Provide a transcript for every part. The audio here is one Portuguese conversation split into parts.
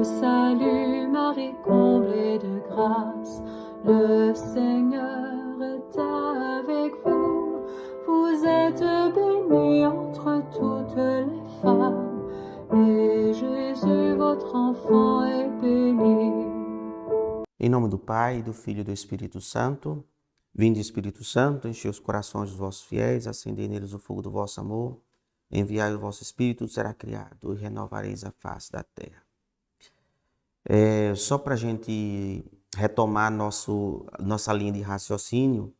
salue Marie, comblée de grâce, le Seigneur est avec vous. Vous êtes bénie entre toutes les femmes, et Jésus, votre enfant, est béni. Em nome do Pai, do Filho e do Espírito Santo. Vinde, Espírito Santo, enchei os corações dos vossos fiéis, acendei neles o fogo do vosso amor. Enviai o vosso Espírito, será criado, e renovareis a face da terra. Só para a gente retomar nossa linha de raciocínio,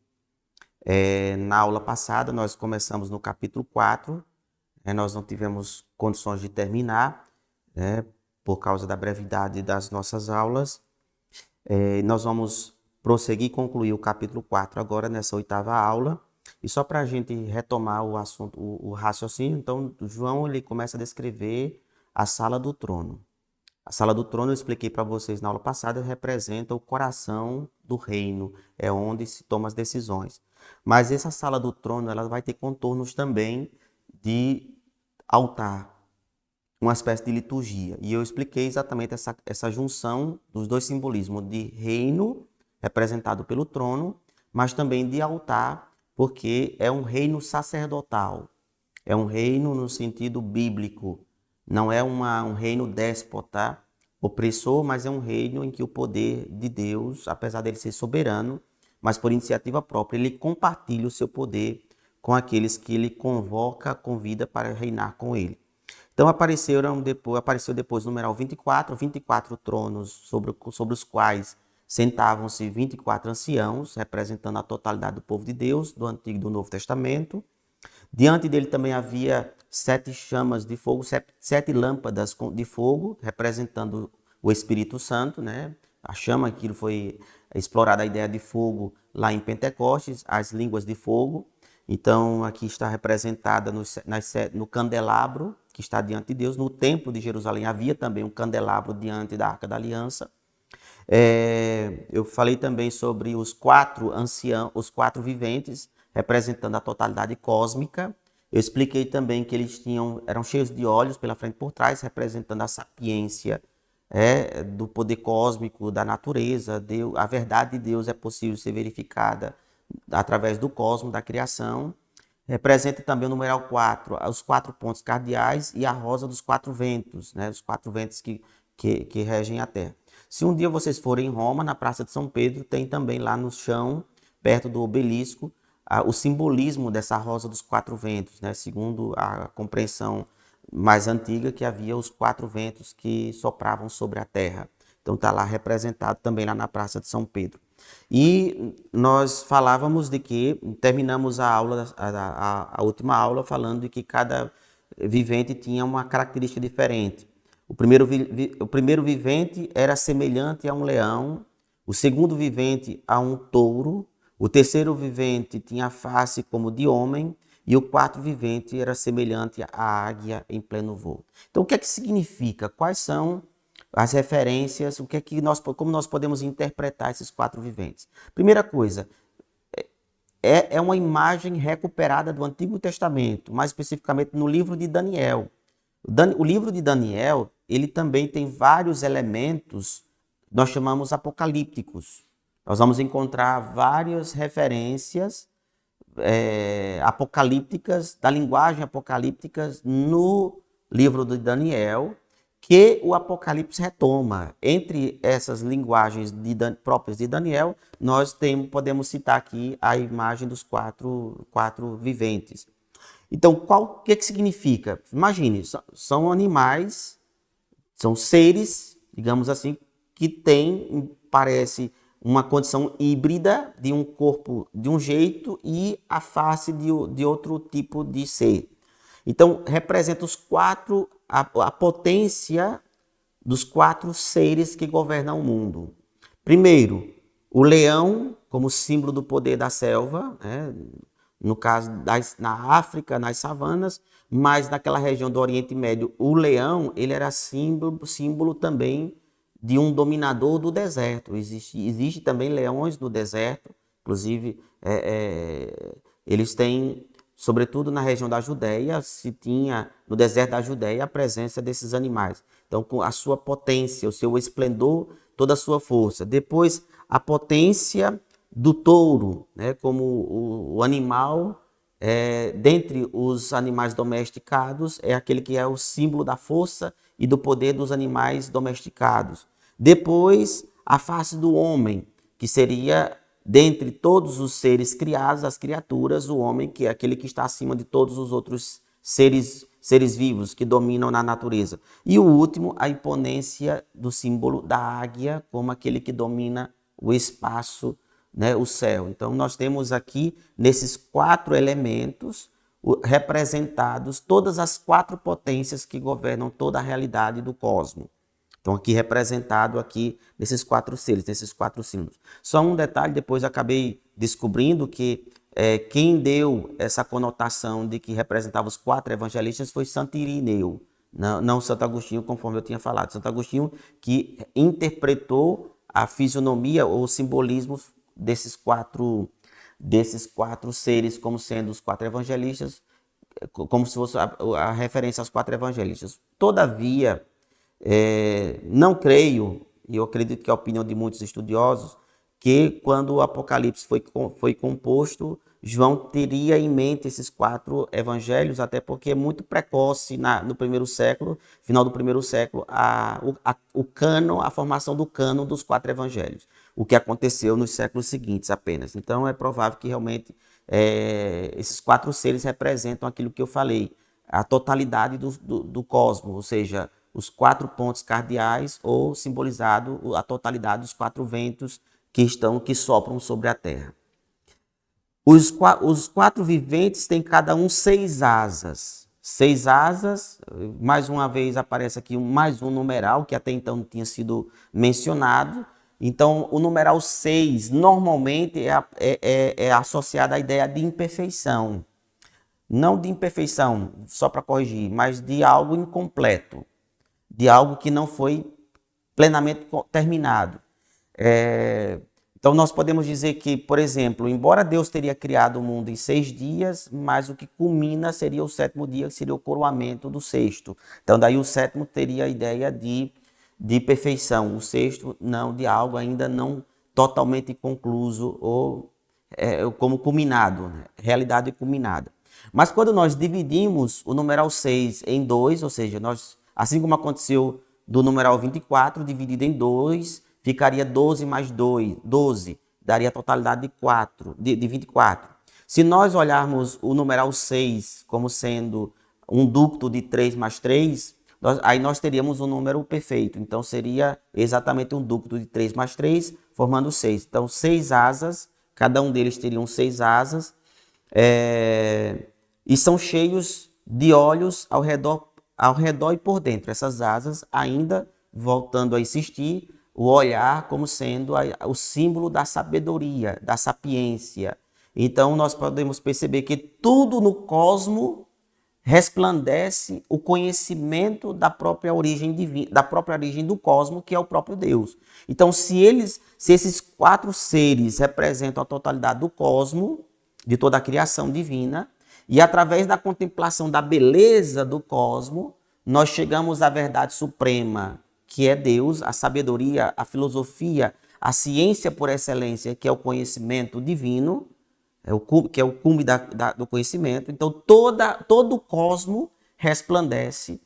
na aula passada nós começamos no capítulo 4, nós não tivemos condições de terminar, por causa da brevidade das nossas aulas. Nós vamos prosseguir e concluir o capítulo 4 agora nessa 8ª aula. E só para a gente retomar o assunto, o raciocínio, então João ele começa a descrever a sala do trono. A sala do trono, eu expliquei para vocês na aula passada, representa o coração do reino, é onde se tomam as decisões. Mas essa sala do trono ela vai ter contornos também de altar, uma espécie de liturgia. E eu expliquei exatamente essa junção dos dois simbolismos, de reino, representado pelo trono, mas também de altar, porque é um reino sacerdotal. É um reino no sentido bíblico. Não é um reino déspota, opressor, mas é um reino em que o poder de Deus, apesar dele ser soberano, mas por iniciativa própria, ele compartilha o seu poder com aqueles que ele convida para reinar com ele. Então apareceu depois o numeral 24 tronos sobre os quais sentavam-se 24 anciãos, representando a totalidade do povo de Deus, do Antigo e do Novo Testamento. Diante dele também havia 7 chamas de fogo, 7 lâmpadas de fogo, representando o Espírito Santo, né? A chama, aquilo foi explorada a ideia de fogo lá em Pentecostes, as línguas de fogo. Então aqui está representada no candelabro, que está diante de Deus. No templo de Jerusalém havia também um candelabro diante da Arca da Aliança. Eu falei também sobre os 4 anciãos, os 4 viventes, representando a totalidade cósmica. Eu expliquei também que eles eram cheios de olhos pela frente e por trás, representando a sapiência do poder cósmico, da natureza. A verdade de Deus é possível ser verificada através do cosmos, da criação. Representa também o numeral 4, os 4 pontos cardeais e a rosa dos 4 ventos, né? Os 4 ventos que regem a terra. Se um dia vocês forem em Roma, na Praça de São Pedro, tem também lá no chão, perto do obelisco, o simbolismo dessa rosa dos 4 ventos, né? Segundo a compreensão mais antiga, que havia os 4 ventos que sopravam sobre a terra. Então está lá representado também lá na Praça de São Pedro. E nós falávamos de que, terminamos a última aula falando de que cada vivente tinha uma característica diferente. O primeiro vivente era semelhante a um leão, o segundo vivente a um touro, o terceiro vivente tinha a face como de homem e o quarto vivente era semelhante à águia em pleno voo. Então o que é que significa? Quais são as referências? Como nós podemos interpretar esses 4 viventes? Primeira coisa, é uma imagem recuperada do Antigo Testamento, mais especificamente no livro de Daniel. O livro de Daniel, ele também tem vários elementos, nós chamamos apocalípticos. Nós vamos encontrar várias referências apocalípticas, da linguagem apocalíptica no livro de Daniel, que o Apocalipse retoma. Entre essas linguagens próprias de Daniel, nós podemos citar aqui a imagem dos quatro viventes. Então, o que significa? Imagine, são animais, são seres, digamos assim, que têm, parece, uma condição híbrida de um corpo de um jeito e a face de outro tipo de ser. Então, representa a potência dos 4 seres que governam o mundo. Primeiro, o leão, como símbolo do poder da selva, né? No caso na África, nas savanas, mas naquela região do Oriente Médio, o leão ele era símbolo também de um dominador do deserto. Existe também leões no deserto, inclusive eles têm, sobretudo na região da Judéia, se tinha no deserto da Judéia a presença desses animais. Então, com a sua potência, o seu esplendor, toda a sua força. Depois, a potência do touro, né? Como o animal, dentre os animais domesticados, é aquele que é o símbolo da força e do poder dos animais domesticados. Depois, a face do homem, que seria, dentre todos os seres criados, as criaturas, o homem, que é aquele que está acima de todos os outros seres vivos que dominam na natureza. E o último, a imponência do símbolo da águia, como aquele que domina o espaço, né, o céu. Então, nós temos aqui, nesses 4 elementos, representados todas as 4 potências que governam toda a realidade do cosmos. Então, aqui representado aqui nesses 4 seres, nesses 4 símbolos. Só um detalhe, depois acabei descobrindo que quem deu essa conotação de que representava os 4 evangelistas foi Santo Irineu, não Santo Agostinho, conforme eu tinha falado. Santo Agostinho que interpretou a fisionomia ou o simbolismo desses quatro seres como sendo os 4 evangelistas, como se fosse a referência aos 4 evangelistas. Todavia, não creio, e eu acredito que é a opinião de muitos estudiosos, que quando o Apocalipse foi composto, João teria em mente esses 4 evangelhos, até porque é muito precoce no primeiro século, final do primeiro século, a formação do cânon dos 4 evangelhos, o que aconteceu nos séculos seguintes apenas. Então é provável que realmente esses 4 seres representam aquilo que eu falei, a totalidade do cosmos, ou seja, os 4 pontos cardeais, ou simbolizado a totalidade dos 4 ventos que sopram sobre a terra. Os 4 viventes têm cada um 6 asas. 6 asas, mais uma vez aparece aqui mais um numeral, que até então não tinha sido mencionado. Então, o numeral 6 normalmente é associado à ideia de imperfeição. Não de imperfeição, só para corrigir, mas de algo incompleto, de algo que não foi plenamente terminado. Então, nós podemos dizer que, por exemplo, embora Deus teria criado o mundo em 6 dias, mas o que culmina seria o 7º dia, que seria o coroamento do 6º. Então, daí o 7º teria a ideia de perfeição, o 6º não, de algo ainda não totalmente concluso ou como culminado, né? Realidade culminada. Mas quando nós dividimos o numeral 6 em 2, ou seja, assim como aconteceu do numeral 24, dividido em 2, ficaria 12 mais 2, 12, daria a totalidade de 24. Se nós olharmos o numeral 6 como sendo um ducto de 3 mais 3, aí nós teríamos um número perfeito. Então, seria exatamente um ducto de 3 mais 3, formando 6. Então, 6 asas, cada um deles teriam 6 asas, e são cheios de olhos ao redor e por dentro. Essas asas, ainda voltando a insistir, o olhar como sendo o símbolo da sabedoria, da sapiência. Então, nós podemos perceber que tudo no cosmos resplandece o conhecimento da própria origem divina, da própria origem do cosmos, que é o próprio Deus. Então, se esses 4 seres representam a totalidade do cosmos, de toda a criação divina, e através da contemplação da beleza do cosmos, nós chegamos à verdade suprema, que é Deus, a sabedoria, a filosofia, a ciência por excelência, que é o conhecimento divino, que é o cume do conhecimento. Então, todo o cosmos resplandece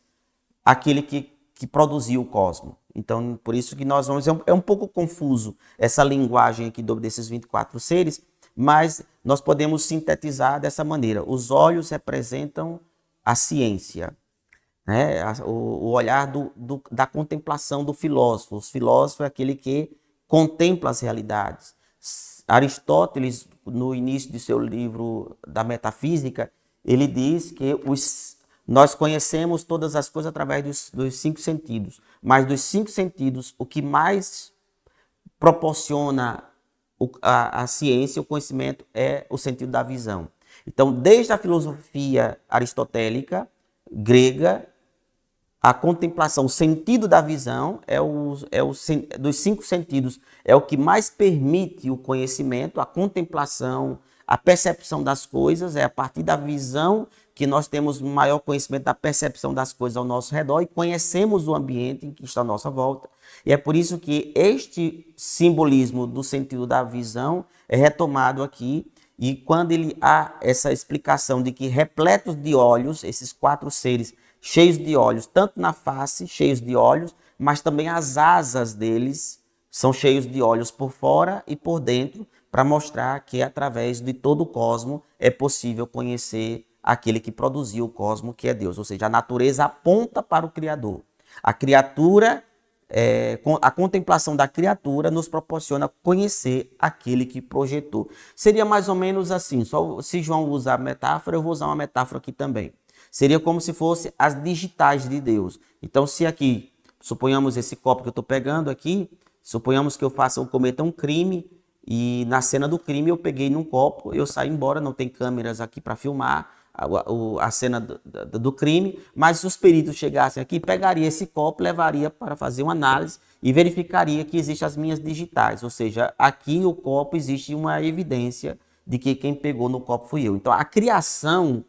aquele que produziu o cosmos. Então, por isso que nós vamos... É um pouco confuso essa linguagem aqui desses 24 seres, mas nós podemos sintetizar dessa maneira. Os olhos representam a ciência, né? O olhar da contemplação do filósofo. O filósofo é aquele que contempla as realidades. Aristóteles, no início de seu livro da Metafísica, ele diz que nós conhecemos todas as coisas através dos 5 sentidos, mas dos 5 sentidos, o que mais proporciona a ciência, o conhecimento, é o sentido da visão. Então, desde a filosofia aristotélica, grega, a contemplação, o sentido da visão dos 5 sentidos, é o que mais permite o conhecimento, a contemplação, a percepção das coisas, é a partir da visão que nós temos maior conhecimento da percepção das coisas ao nosso redor e conhecemos o ambiente em que está à nossa volta. E é por isso que este simbolismo do sentido da visão é retomado aqui. E quando ele há essa explicação de que repletos de olhos, esses 4 seres cheios de olhos, tanto na face, cheios de olhos, mas também as asas deles são cheios de olhos por fora e por dentro, para mostrar que através de todo o cosmo é possível conhecer aquele que produziu o cosmo, que é Deus. Ou seja, a natureza aponta para o Criador. A criatura, a contemplação da criatura nos proporciona conhecer aquele que projetou. Seria mais ou menos assim, só se João usar metáfora, eu vou usar uma metáfora aqui também. Seria como se fosse as digitais de Deus. Então, se aqui, suponhamos esse copo que eu estou pegando aqui, suponhamos que eu cometa um crime, e na cena do crime eu peguei num copo, eu saí embora, não tem câmeras aqui para filmar a cena do crime, mas se os peritos chegassem aqui, pegaria esse copo, levaria para fazer uma análise e verificaria que existem as minhas digitais, ou seja, aqui o copo existe uma evidência de que quem pegou no copo fui eu. Então a criação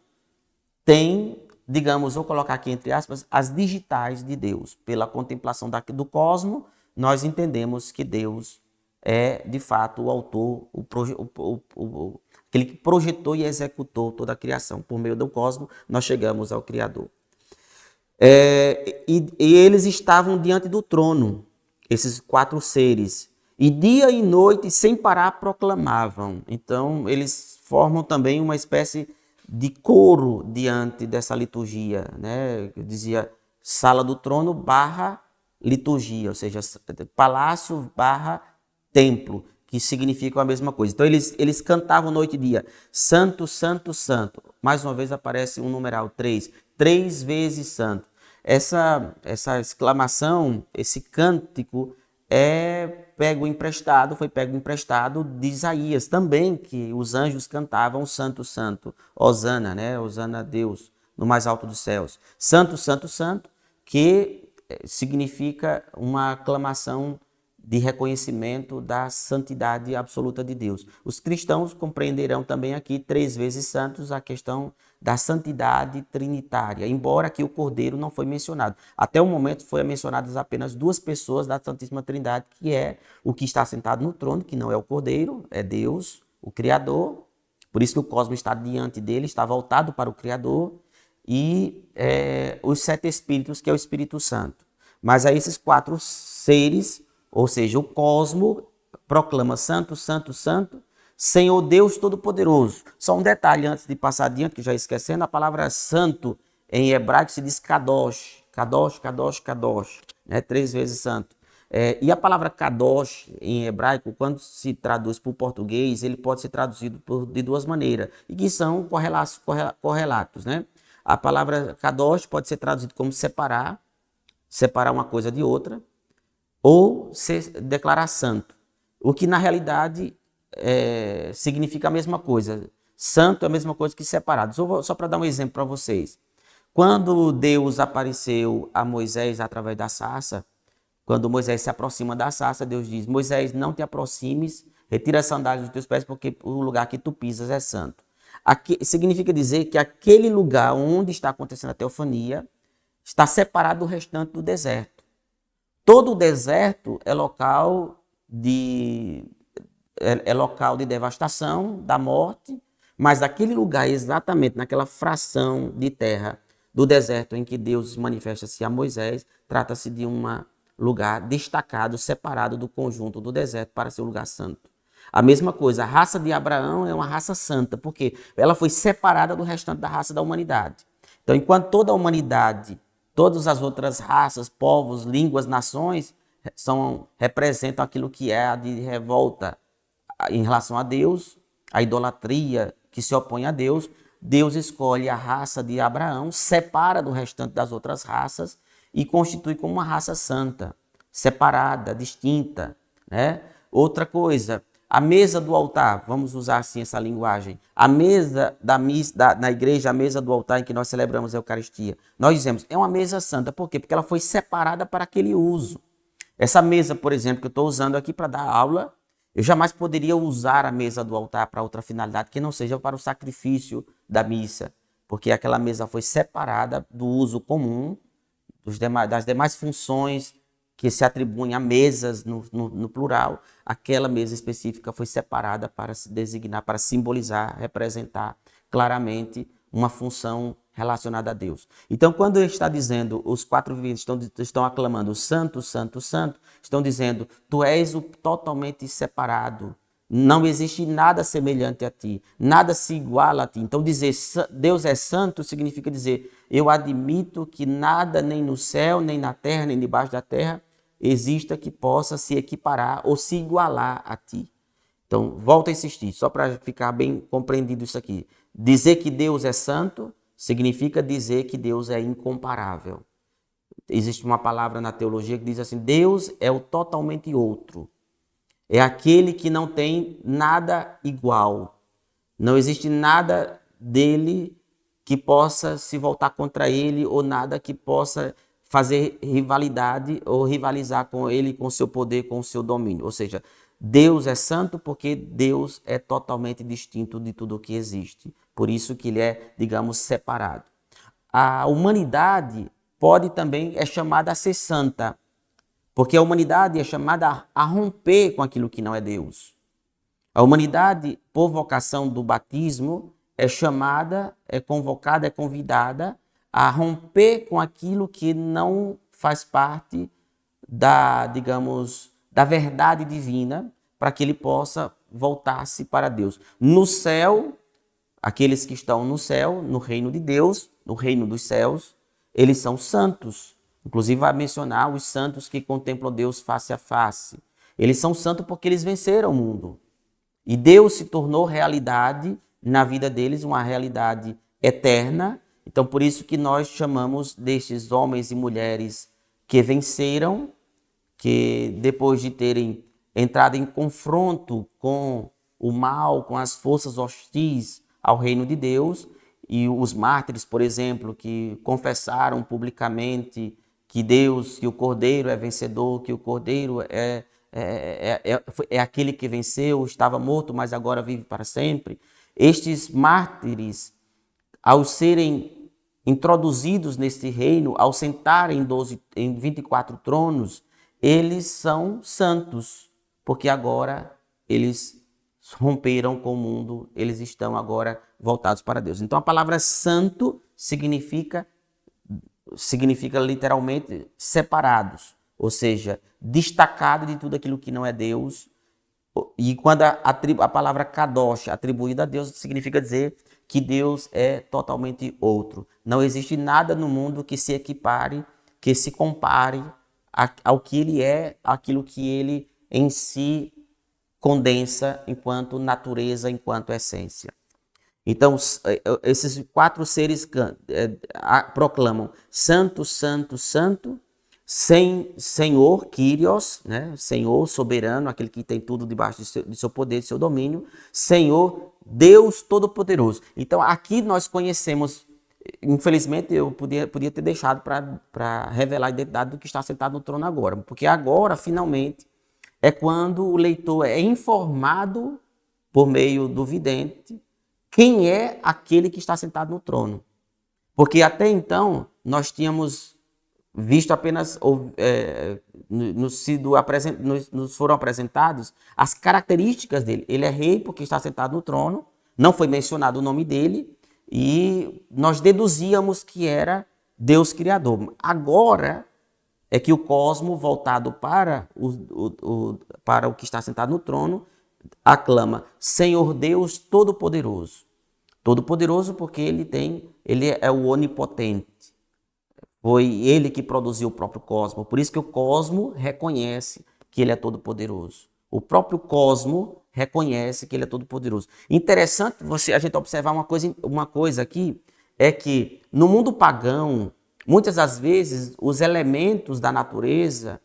tem, digamos, vou colocar aqui entre aspas, as digitais de Deus. Pela contemplação do cosmo, nós entendemos que Deus é, de fato, o autor, aquele que projetou e executou toda a criação. Por meio do cosmo, nós chegamos ao Criador. E eles estavam diante do trono, esses 4 seres, e dia e noite, sem parar, proclamavam. Então, eles formam também uma espécie de coro diante dessa liturgia, né? Eu dizia sala do trono / liturgia, ou seja, palácio / templo, que significam a mesma coisa. Então eles cantavam noite e dia, santo, santo, santo. Mais uma vez aparece um numeral 3 vezes santo. Essa exclamação, esse cântico foi pego emprestado de Isaías também, que os anjos cantavam santo, santo, Hosana, né? Hosana a Deus no mais alto dos céus. Santo, santo, santo, que significa uma aclamação de reconhecimento da santidade absoluta de Deus. Os cristãos compreenderão também aqui 3 vezes santos a questão da santidade trinitária, embora aqui o Cordeiro não foi mencionado. Até o momento foram mencionadas apenas 2 pessoas da Santíssima Trindade, que é o que está sentado no trono, que não é o Cordeiro, é Deus, o Criador. Por isso que o cosmos está diante dele, está voltado para o Criador, e os 7 Espíritos, que é o Espírito Santo. Mas aí esses 4 seres, ou seja, o cosmo proclama santo, santo, santo, Senhor Deus Todo-Poderoso. Só um detalhe antes de passar adiante, que já esquecendo, a palavra santo em hebraico se diz kadosh, kadosh, kadosh, kadosh, né? 3 vezes santo. E a palavra kadosh em hebraico, quando se traduz para o português, ele pode ser traduzido de 2 maneiras, e que são correlatos, né? A palavra kadosh pode ser traduzida como separar uma coisa de outra, ou se declarar santo, o que na realidade significa a mesma coisa. Santo é a mesma coisa que separado. Só para dar um exemplo para vocês. Quando Deus apareceu a Moisés através da sarça, quando Moisés se aproxima da sarça, Deus diz: Moisés, não te aproximes, retira as sandálias dos teus pés, porque o lugar que tu pisas é santo. Aqui, significa dizer que aquele lugar onde está acontecendo a teofania está separado do restante do deserto. Todo o deserto é local de devastação, da morte, mas aquele lugar, exatamente naquela fração de terra do deserto em que Deus manifesta-se a Moisés, trata-se de um lugar destacado, separado do conjunto do deserto para ser um lugar santo. A mesma coisa, a raça de Abraão é uma raça santa, porque ela foi separada do restante da raça da humanidade. Então, enquanto toda a humanidade, todas as outras raças, povos, línguas, nações representam aquilo que é a de revolta em relação a Deus, a idolatria que se opõe a Deus, Deus escolhe a raça de Abraão, separa do restante das outras raças e constitui como uma raça santa, separada, distinta, né? Outra coisa, a mesa do altar, vamos usar assim essa linguagem, a mesa na igreja, a mesa do altar em que nós celebramos a Eucaristia, nós dizemos, é uma mesa santa. Por quê? Porque ela foi separada para aquele uso. Essa mesa, por exemplo, que eu estou usando aqui para dar aula, eu jamais poderia usar a mesa do altar para outra finalidade que não seja para o sacrifício da missa. porque aquela mesa foi separada do uso comum, das demais funções que se atribuem a mesas no plural. Aquela mesa específica foi separada para se designar, para simbolizar, representar claramente uma função relacionada a Deus. Então, quando ele está dizendo, os quatro viventes estão aclamando Santo, Santo, Santo, estão dizendo, tu és o totalmente separado, não existe nada semelhante a ti, nada se iguala a ti. Então, dizer Deus é santo significa dizer, eu admito que nada, nem no céu, nem na terra, nem debaixo da terra, exista que possa se equiparar ou se igualar a ti. Então, volto a insistir, só para ficar bem compreendido isso aqui. Dizer que Deus é santo significa dizer que Deus é incomparável. Existe uma palavra na teologia que diz assim, Deus é o totalmente outro. É aquele que não tem nada igual. Não existe nada dele que possa se voltar contra ele ou nada que possa fazer rivalidade ou rivalizar com ele, com o seu poder, com o seu domínio. Ou seja, Deus é santo porque Deus é totalmente distinto de tudo o que existe. Por isso que ele é, digamos, separado. A humanidade é chamada a ser santa, porque a humanidade é chamada a romper com aquilo que não é Deus. A humanidade, por vocação do batismo, é chamada, é convocada, é convidada a romper com aquilo que não faz parte da, digamos, da verdade divina, para que ele possa voltar-se para Deus. No céu, aqueles que estão no céu, no reino de Deus, no reino dos céus, eles são santos. Inclusive vai mencionar os santos que contemplam Deus face a face. Eles são santos porque eles venceram o mundo. E Deus se tornou realidade na vida deles, uma realidade eterna. Então, por isso que nós chamamos destes homens e mulheres que venceram, que depois de terem entrado em confronto com o mal, com as forças hostis ao reino de Deus, e os mártires, por exemplo, que confessaram publicamente que Deus, que o Cordeiro é vencedor, que o Cordeiro é aquele que venceu, estava morto, mas agora vive para sempre. Estes mártires, ao serem introduzidos neste reino, ao sentarem em 24 tronos, eles são santos, porque agora eles romperam com o mundo, eles estão agora voltados para Deus. Então a palavra santo significa literalmente separados, ou seja, destacado de tudo aquilo que não é Deus. E quando a palavra kadosh, atribuída a Deus, significa dizer que Deus é totalmente outro. Não existe nada no mundo que se equipare, que se compare ao que ele é, aquilo que ele em si condensa enquanto natureza, enquanto essência. Então, esses quatro seres proclamam Santo, Santo, Santo, Senhor, Kyrios, né? Senhor soberano, aquele que tem tudo debaixo de seu poder, de seu domínio, Senhor, Deus Todo-Poderoso. Então, aqui nós conhecemos, infelizmente, eu podia ter deixado para revelar a identidade do que está sentado no trono agora, porque agora, finalmente, é quando o leitor é informado por meio do vidente quem é aquele que está sentado no trono. Porque até então nós tínhamos visto apenas, nos foram apresentados as características dele. Ele é rei porque está sentado no trono, não foi mencionado o nome dele e nós deduzíamos que era Deus Criador. Agora é que o cosmo voltado para o que está sentado no trono aclama Senhor Deus Todo-Poderoso. Todo-Poderoso porque ele é o onipotente. Foi ele que produziu o próprio cosmo. Por isso que o cosmo reconhece que ele é todo-poderoso. O próprio cosmo reconhece que ele é todo-poderoso. Interessante a gente observar uma coisa aqui, é que no mundo pagão, muitas das vezes os elementos da natureza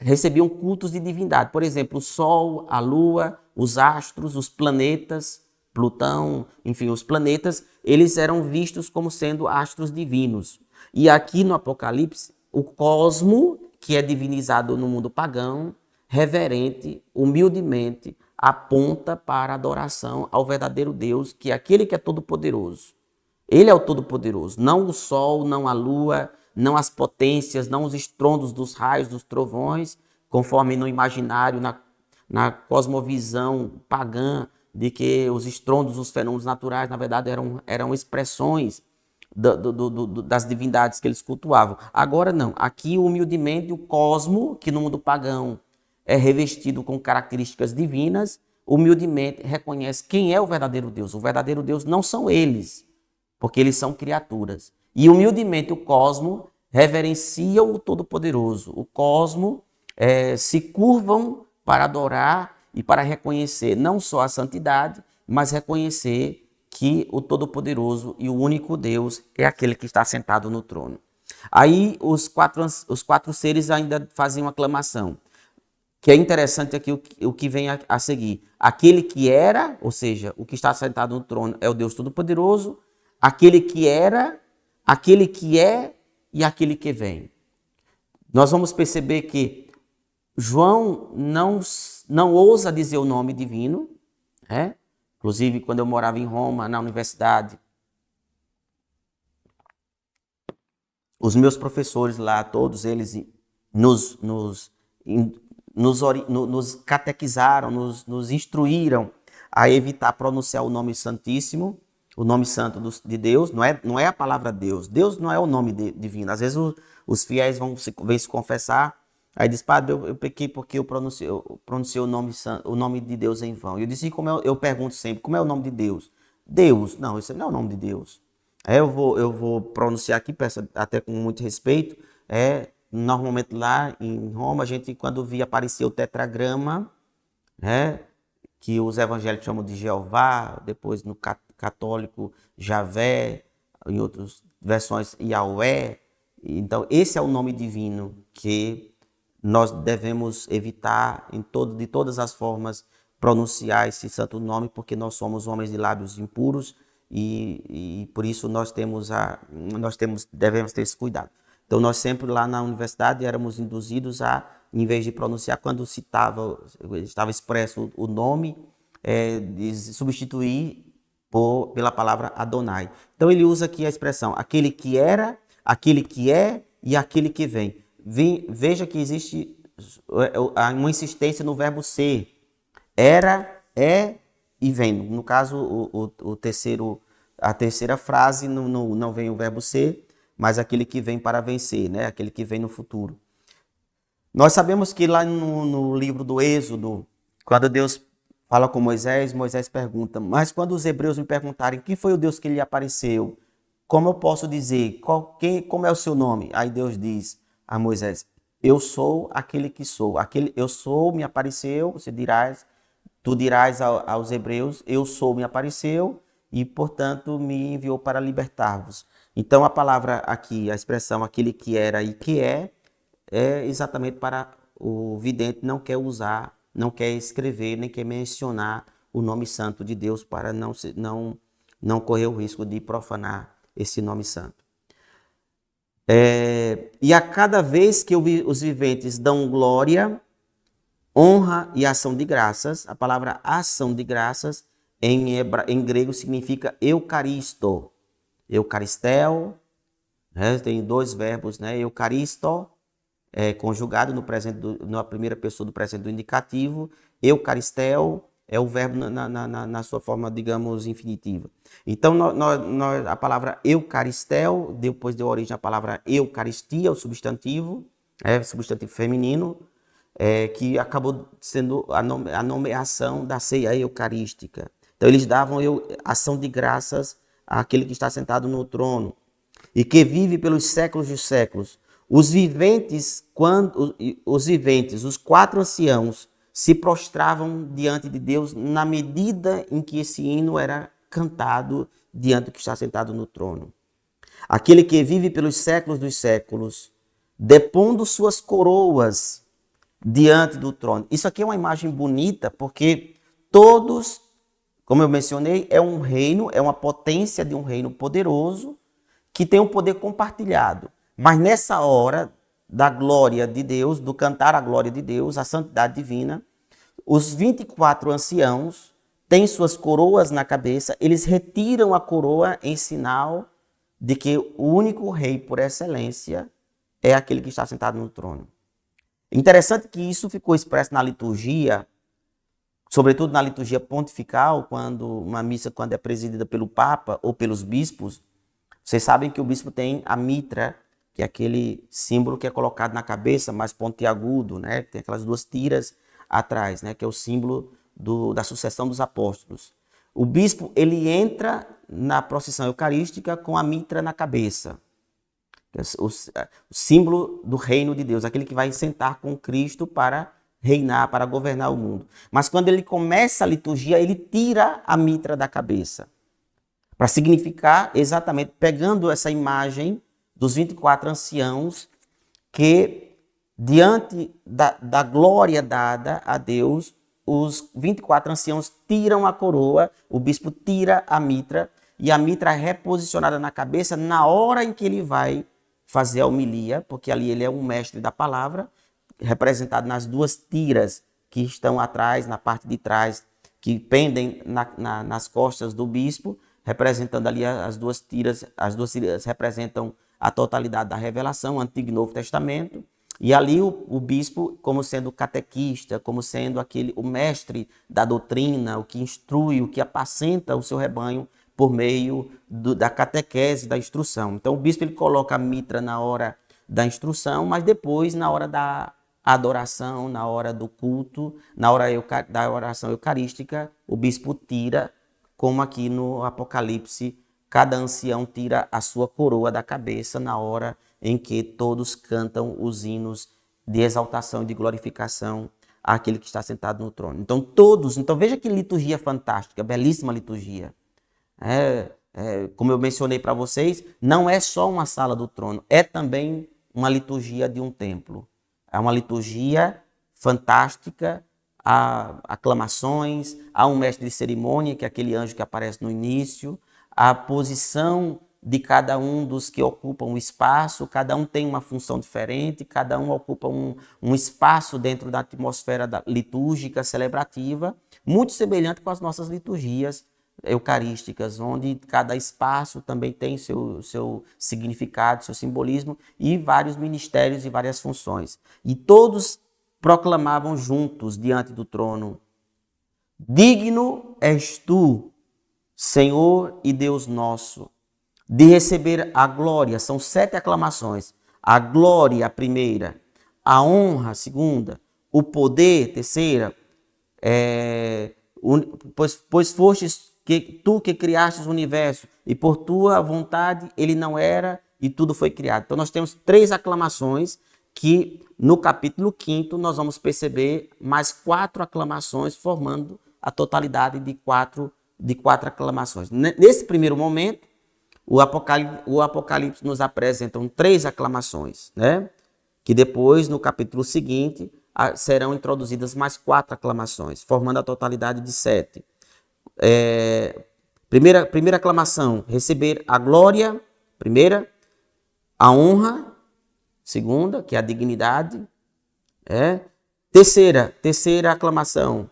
recebiam cultos de divindade. Por exemplo, o Sol, a Lua, os astros, os planetas, Plutão, enfim, os planetas, eles eram vistos como sendo astros divinos. E aqui no Apocalipse, o cosmo, que é divinizado no mundo pagão, reverente, humildemente, aponta para a adoração ao verdadeiro Deus, que é aquele que é todo-poderoso. Ele é o Todo-Poderoso, não o sol, não a lua, não as potências, não os estrondos dos raios, dos trovões, conforme no imaginário, na cosmovisão pagã, de que os estrondos, os fenômenos naturais, na verdade, eram expressões das divindades que eles cultuavam. Agora não, aqui humildemente o cosmo, que no mundo pagão é revestido com características divinas, humildemente reconhece quem é o verdadeiro Deus. O verdadeiro Deus não são eles, porque eles são criaturas. E humildemente o cosmo reverencia o Todo-Poderoso. O cosmo se curvam para adorar e para reconhecer não só a santidade, mas reconhecer que o Todo-Poderoso e o único Deus é aquele que está sentado no trono. Aí os quatro seres ainda fazem uma aclamação, que é interessante aqui o que vem a seguir. Aquele que era, ou seja, o que está sentado no trono é o Deus Todo-Poderoso, aquele que era, aquele que é e aquele que vem. Nós vamos perceber que João não ousa dizer o nome divino, né? Inclusive, quando eu morava em Roma, na universidade, os meus professores lá, todos eles nos catequizaram, nos instruíram a evitar pronunciar o nome santíssimo, o nome santo de Deus. Não é a palavra Deus. Deus não é o nome divino. Às vezes os fiéis vêm se confessar, aí diz, padre, eu pequei porque eu pronunciei o nome de Deus em vão. E eu disse, eu pergunto sempre, como é o nome de Deus? Deus? Não, esse não é o nome de Deus. Eu vou pronunciar aqui, peço até com muito respeito. Normalmente lá em Roma, a gente, quando via aparecer o tetragrama, que os evangélicos chamam de Jeová, depois no católico, Javé, em outras versões, Yahweh. Então, esse é o nome divino que nós devemos evitar de todas as formas pronunciar esse santo nome, porque nós somos homens de lábios impuros e por isso devemos ter esse cuidado. Então, nós sempre lá na universidade éramos induzidos a, em vez de pronunciar, quando estava expresso o nome, de substituir pela palavra Adonai. Então, ele usa aqui a expressão aquele que era, aquele que é e aquele que vem. Veja que existe uma insistência no verbo ser. Era, é e vem. No caso, a terceira frase não vem o verbo ser, mas aquele que vem para vencer, né? Aquele que vem no futuro. Nós sabemos que lá no livro do Êxodo, quando Deus fala com Moisés, Moisés pergunta, mas quando os hebreus me perguntarem quem foi o Deus que lhe apareceu, como eu posso dizer, como é o seu nome? Aí Deus diz a Moisés, eu sou aquele que sou. Eu sou, me apareceu, tu dirás aos hebreus, eu sou, me apareceu e, portanto, me enviou para libertar-vos. Então, a palavra aqui, a expressão aquele que era e que é exatamente para o vidente não quer usar, não quer escrever, nem quer mencionar o nome santo de Deus para não correr o risco de profanar esse nome santo. E a cada vez que os viventes dão glória, honra e ação de graças, a palavra ação de graças em grego significa eucaristo. Eucaristel, tem dois verbos, né? Eucaristo, conjugado na primeira pessoa do presente do indicativo. Eucaristel é o verbo na sua forma, digamos, infinitiva. Então, a palavra eucaristel, depois deu origem à palavra eucaristia, o substantivo feminino, que acabou sendo a nomeação da ceia eucarística. Então, eles davam ação de graças àquele que está sentado no trono e que vive pelos séculos dos séculos. Os viventes, os quatro anciãos, se prostravam diante de Deus na medida em que esse hino era cantado diante do que está sentado no trono. Aquele que vive pelos séculos dos séculos, depondo suas coroas diante do trono. Isso aqui é uma imagem bonita, porque todos, como eu mencionei, é um reino, é uma potência de um reino poderoso, que tem um poder compartilhado. Mas nessa hora da glória de Deus, do cantar a glória de Deus, a santidade divina, os 24 anciãos, têm suas coroas na cabeça, eles retiram a coroa em sinal de que o único rei por excelência é aquele que está sentado no trono. Interessante que isso ficou expresso na liturgia, sobretudo na liturgia pontifical, quando uma missa quando é presidida pelo Papa ou pelos bispos. Vocês sabem que o bispo tem a mitra, que é aquele símbolo que é colocado na cabeça, mais pontiagudo, né? Tem aquelas duas tiras atrás, né? Que é o símbolo da sucessão dos apóstolos. O bispo, ele entra na procissão eucarística com a mitra na cabeça. O símbolo do reino de Deus, aquele que vai sentar com Cristo para reinar, para governar o mundo. Mas quando ele começa a liturgia, ele tira a mitra da cabeça, para significar exatamente, pegando essa imagem dos 24 anciãos que, diante da glória dada a Deus, os 24 anciãos tiram a coroa, o bispo tira a mitra, e a mitra é reposicionada na cabeça na hora em que ele vai fazer a homilia, porque ali ele é um mestre da palavra, representado nas duas tiras que estão atrás, na parte de trás, que pendem nas costas do bispo, representando ali as duas tiras representam a totalidade da revelação, Antigo e Novo Testamento, e ali o bispo, como sendo catequista, como sendo o mestre da doutrina, o que instrui, o que apacenta o seu rebanho por meio da catequese, da instrução. Então o bispo ele coloca a mitra na hora da instrução, mas depois na hora da adoração, na hora do culto, na hora da oração eucarística, o bispo tira, como aqui no Apocalipse, cada ancião tira a sua coroa da cabeça na hora em que todos cantam os hinos de exaltação e de glorificação àquele que está sentado no trono. Então veja que liturgia fantástica, belíssima liturgia. Como eu mencionei para vocês, não é só uma sala do trono, é também uma liturgia de um templo. É uma liturgia fantástica, há aclamações, há um mestre de cerimônia, que é aquele anjo que aparece no início, a posição de cada um dos que ocupam o espaço, cada um tem uma função diferente, cada um ocupa um espaço dentro da atmosfera litúrgica, celebrativa, muito semelhante com as nossas liturgias eucarísticas, onde cada espaço também tem seu significado, seu simbolismo e vários ministérios e várias funções. E todos proclamavam juntos diante do trono: digno és tu, Senhor e Deus nosso, de receber a glória. São 7 aclamações. A glória, a primeira. A honra, a segunda. O poder, terceira. Pois fostes tu que criastes o universo, e por tua vontade ele não era, e tudo foi criado. Então nós temos 3 aclamações, que no capítulo 5º nós vamos perceber mais 4 aclamações, formando a totalidade de 4 aclamações. Nesse primeiro momento, o Apocalipse nos apresenta 3 aclamações, né? Que depois, no capítulo seguinte, serão introduzidas mais 4 aclamações, formando a totalidade de 7. Primeira aclamação, receber a glória, primeira, a honra, segunda, que é a dignidade, terceira aclamação,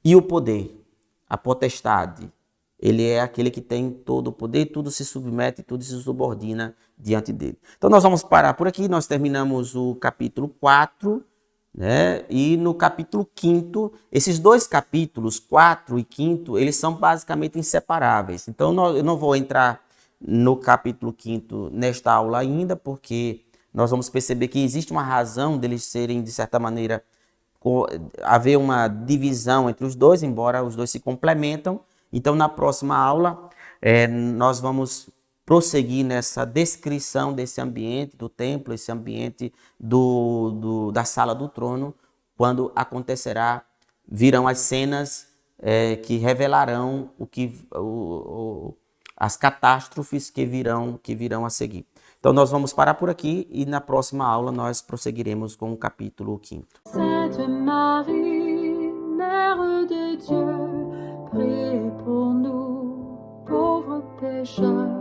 e o poder, a potestade. Ele é aquele que tem todo o poder, tudo se submete, tudo se subordina diante dele. Então nós vamos parar por aqui, nós terminamos o capítulo 4, né? E no capítulo 5º, esses 2 capítulos, 4 e 5º, eles são basicamente inseparáveis. Então eu não vou entrar no capítulo 5º nesta aula ainda, porque nós vamos perceber que existe uma razão deles serem, de certa maneira, haver uma divisão entre os dois, embora os dois se complementam. Então, na próxima aula, nós vamos prosseguir nessa descrição desse ambiente do templo, esse ambiente da sala do trono, quando virão as cenas que revelarão as catástrofes que virão a seguir. Então, nós vamos parar por aqui e na próxima aula nós prosseguiremos com o capítulo 5º. Sainte Marie, Mère de Dieu, priez pour nous, pauvres pécheurs,